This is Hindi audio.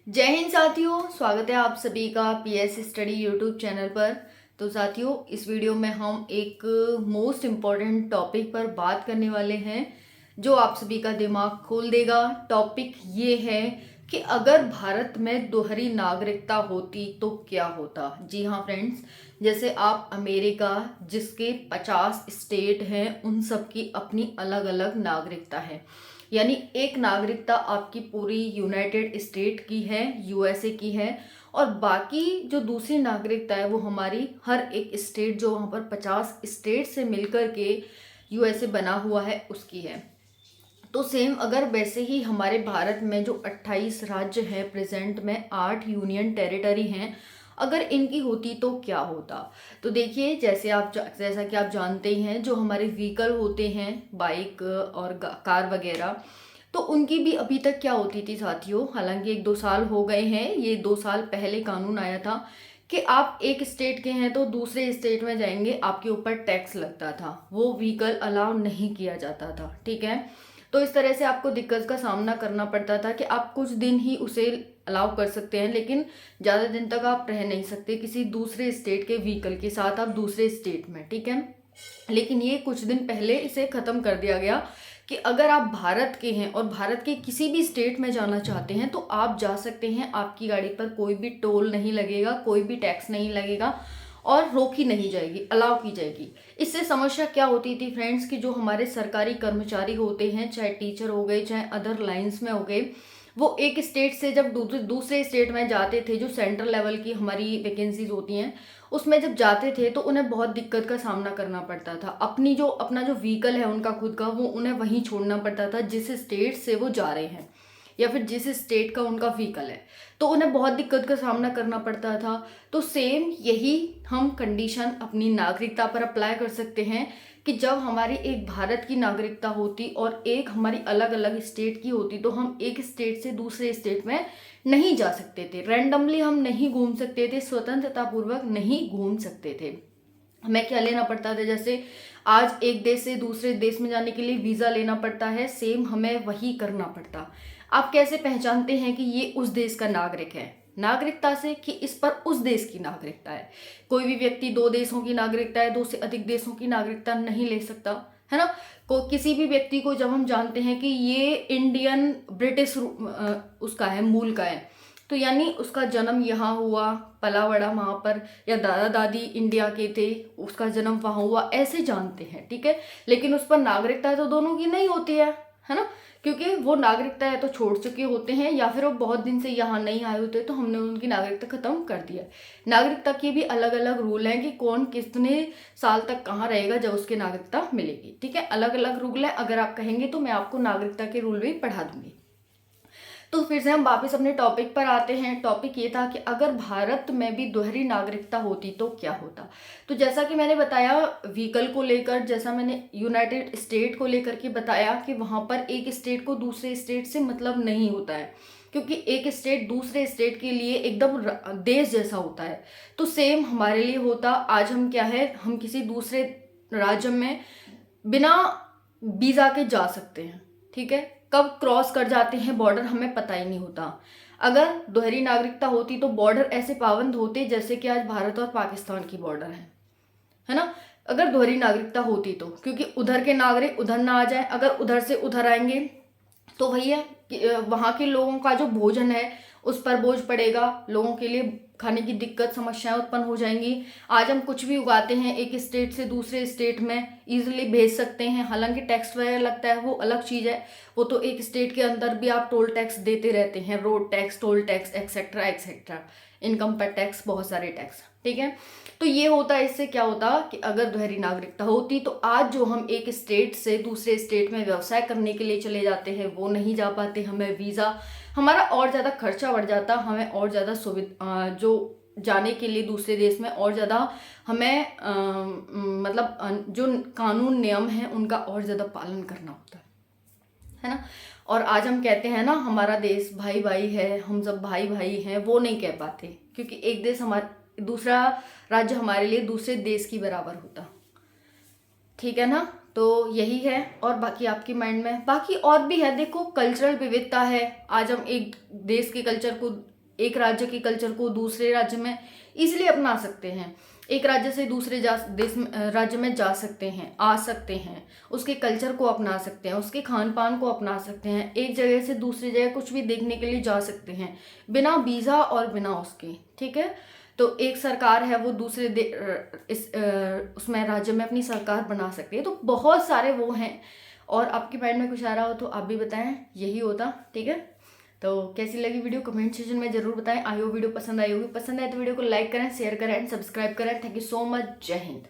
जय हिंद साथियों, स्वागत है आप सभी का पीएस स्टडी यूट्यूब चैनल पर। तो साथियों, इस वीडियो में हम एक मोस्ट इम्पॉर्टेंट टॉपिक पर बात करने वाले हैं जो आप सभी का दिमाग खोल देगा। टॉपिक ये है कि अगर भारत में दोहरी नागरिकता होती तो क्या होता। जी हाँ फ्रेंड्स, जैसे आप अमेरिका जिसके 50 स्टेट हैं उन सब की अपनी अलग अलग नागरिकता है। यानी एक नागरिकता आपकी पूरी यूनाइटेड स्टेट की है, यूएसए की है, और बाकी जो दूसरी नागरिकता है वो हमारी हर एक स्टेट जो वहाँ पर 50 स्टेट से मिलकर के यूएसए बना हुआ है उसकी है। तो सेम अगर वैसे ही हमारे भारत में जो 28 राज्य हैं, प्रेजेंट में 8 यूनियन टेरिटरी हैं, अगर इनकी होती तो क्या होता। तो देखिए, जैसा कि आप जानते ही हैं, जो हमारे व्हीकल होते हैं बाइक और कार वगैरह, तो उनकी भी अभी तक क्या होती थी साथियों। हालांकि 1-2 साल हो गए हैं, ये 2 साल पहले कानून आया था कि आप एक स्टेट के हैं तो दूसरे स्टेट में जाएंगे आपके ऊपर टैक्स लगता था, वो व्हीकल अलाउ नहीं किया जाता था। ठीक है, तो इस तरह से आपको दिक्कत का सामना करना पड़ता था कि आप कुछ दिन ही उसे अलाउ कर सकते हैं, लेकिन ज़्यादा दिन तक आप रह नहीं सकते किसी दूसरे स्टेट के व्हीकल के साथ, आप दूसरे स्टेट में। ठीक है, लेकिन ये कुछ दिन पहले इसे ख़त्म कर दिया गया कि अगर आप भारत के हैं और भारत के किसी भी स्टेट में जाना चाहते हैं तो आप जा सकते हैं। आपकी गाड़ी पर कोई भी टोल नहीं लगेगा, कोई भी टैक्स नहीं लगेगा और रोकी नहीं जाएगी, अलाउ की जाएगी। इससे समस्या क्या होती थी फ्रेंड्स कि जो हमारे सरकारी कर्मचारी होते हैं, चाहे टीचर हो गए चाहे अदर लाइंस में हो गए, वो एक स्टेट से जब दूसरे स्टेट में जाते थे, जो सेंट्रल लेवल की हमारी वैकेंसीज होती हैं उसमें जब जाते थे तो उन्हें बहुत दिक्कत का सामना करना पड़ता था। अपना जो व्हीकल है उनका खुद का, वो उन्हें वहीं छोड़ना पड़ता था जिस स्टेट से वो जा रहे हैं या फिर जिस स्टेट का उनका व्हीकल है, तो उन्हें बहुत दिक्कत का सामना करना पड़ता था। तो सेम यही हम कंडीशन अपनी नागरिकता पर अप्लाई कर सकते हैं कि जब हमारी एक भारत की नागरिकता होती और एक हमारी अलग अलग स्टेट की होती, तो हम एक स्टेट से दूसरे स्टेट में नहीं जा सकते थे, रैंडमली हम नहीं घूम सकते थे, स्वतंत्रता पूर्वक नहीं घूम सकते थे। हमें क्या लेना पड़ता था, जैसे आज एक देश से दूसरे देश में जाने के लिए वीज़ा लेना पड़ता है, सेम हमें वही करना पड़ता। आप कैसे पहचानते हैं कि ये उस देश का नागरिक है? नागरिकता से, कि इस पर उस देश की नागरिकता है। कोई भी व्यक्ति 2 देशों की नागरिकता है, 2 से अधिक देशों की नागरिकता नहीं ले सकता, है ना। किसी भी व्यक्ति को जब हम जानते हैं कि ये इंडियन ब्रिटिश उसका है, मूल का है, तो यानी उसका जन्म यहाँ हुआ, पला बड़ा वहाँ पर, या दादा दादी इंडिया के थे, उसका जन्म वहाँ हुआ, ऐसे जानते हैं। ठीक है, लेकिन उस पर नागरिकता तो दोनों की नहीं होती है ना, क्योंकि वो नागरिकता है तो छोड़ चुके होते हैं या फिर वो बहुत दिन से यहाँ नहीं आए होते, तो हमने उनकी नागरिकता खत्म कर दिया। नागरिकता के भी अलग अलग रूल हैं कि कौन कितने साल तक कहाँ रहेगा जब उसकी नागरिकता मिलेगी। ठीक है, अलग अलग रूल है, अगर आप कहेंगे तो मैं आपको नागरिकता के रूल भी पढ़ा दूंगी। तो फिर से हम वापस अपने टॉपिक पर आते हैं। टॉपिक ये था कि अगर भारत में भी दोहरी नागरिकता होती तो क्या होता। तो जैसा कि मैंने बताया व्हीकल को लेकर, जैसा मैंने यूनाइटेड स्टेट को लेकर के बताया कि वहाँ पर एक स्टेट को दूसरे स्टेट से मतलब नहीं होता है, क्योंकि एक स्टेट दूसरे स्टेट के लिए एकदम देश जैसा होता है। तो सेम हमारे लिए होता। आज हम क्या है, हम किसी दूसरे राज्य में बिना वीज़ा के जा सकते हैं। ठीक है, कब क्रॉस कर जाते हैं बॉर्डर हमें पता ही नहीं होता। अगर दोहरी नागरिकता होती तो बॉर्डर ऐसे पाबंद होते जैसे कि आज भारत और पाकिस्तान की बॉर्डर है ना। अगर दोहरी नागरिकता होती तो, क्योंकि उधर के नागरिक उधर ना आ जाए, अगर उधर से उधर आएंगे तो वही है कि वहाँ के लोगों का जो भोजन है उस पर बोझ पड़ेगा, लोगों के लिए खाने की दिक्कत समस्याएं उत्पन्न हो जाएंगी। आज हम कुछ भी उगाते हैं एक स्टेट से दूसरे स्टेट में इजीली भेज सकते हैं, हालांकि टैक्स वगैरह लगता है वो अलग चीज़ है, वो तो एक स्टेट के अंदर भी आप टोल टैक्स देते रहते हैं, road tax, toll tax, etcetera etcetera, income पर टैक्स, बहुत सारे टैक्स। ठीक है, तो ये होता है। इससे क्या होता कि अगर दोहरी नागरिकता होती तो आज जो हम एक स्टेट से दूसरे स्टेट में व्यवसाय करने के लिए चले जाते हैं वो नहीं जा पाते, हमें वीज़ा, हमारा और ज़्यादा खर्चा बढ़ जाता, हमें और ज़्यादा सुविधा, जो जाने के लिए दूसरे देश में और ज़्यादा हमें मतलब जो कानून नियम हैं उनका और ज़्यादा पालन करना होता है ना। और आज हम कहते हैं ना हमारा देश भाई भाई है, हम सब भाई भाई हैं, वो नहीं कह पाते, क्योंकि एक देश हमारा, दूसरा राज्य हमारे लिए दूसरे देश की बराबर होता। ठीक है ना। तो यही है। और बाकी आपके माइंड में बाकी और भी है, देखो कल्चरल विविधता है। आज हम एक देश के कल्चर को, एक राज्य के कल्चर को दूसरे राज्य में इजीली अपना सकते हैं। एक राज्य से दूसरे राज्य में जा सकते हैं, आ सकते हैं, उसके कल्चर को अपना सकते हैं, उसके खान पान को अपना सकते हैं, एक जगह से दूसरी जगह कुछ भी देखने के लिए जा सकते हैं बिना वीज़ा और बिना उसके, ठीक है। तो एक सरकार है वो दूसरे उसमें राज्य में अपनी सरकार बना सकती है। तो बहुत सारे वो हैं। और आपके माइंड में कुछ आ रहा हो तो आप भी बताएं, यही होता, ठीक है। तो कैसी लगी वीडियो कमेंट सेक्शन में जरूर बताएं। आई हो वीडियो पसंद आई होगी, पसंद आए तो वीडियो को लाइक करें, शेयर करें एंड सब्सक्राइब करें। Thank you so much. जय हिंद।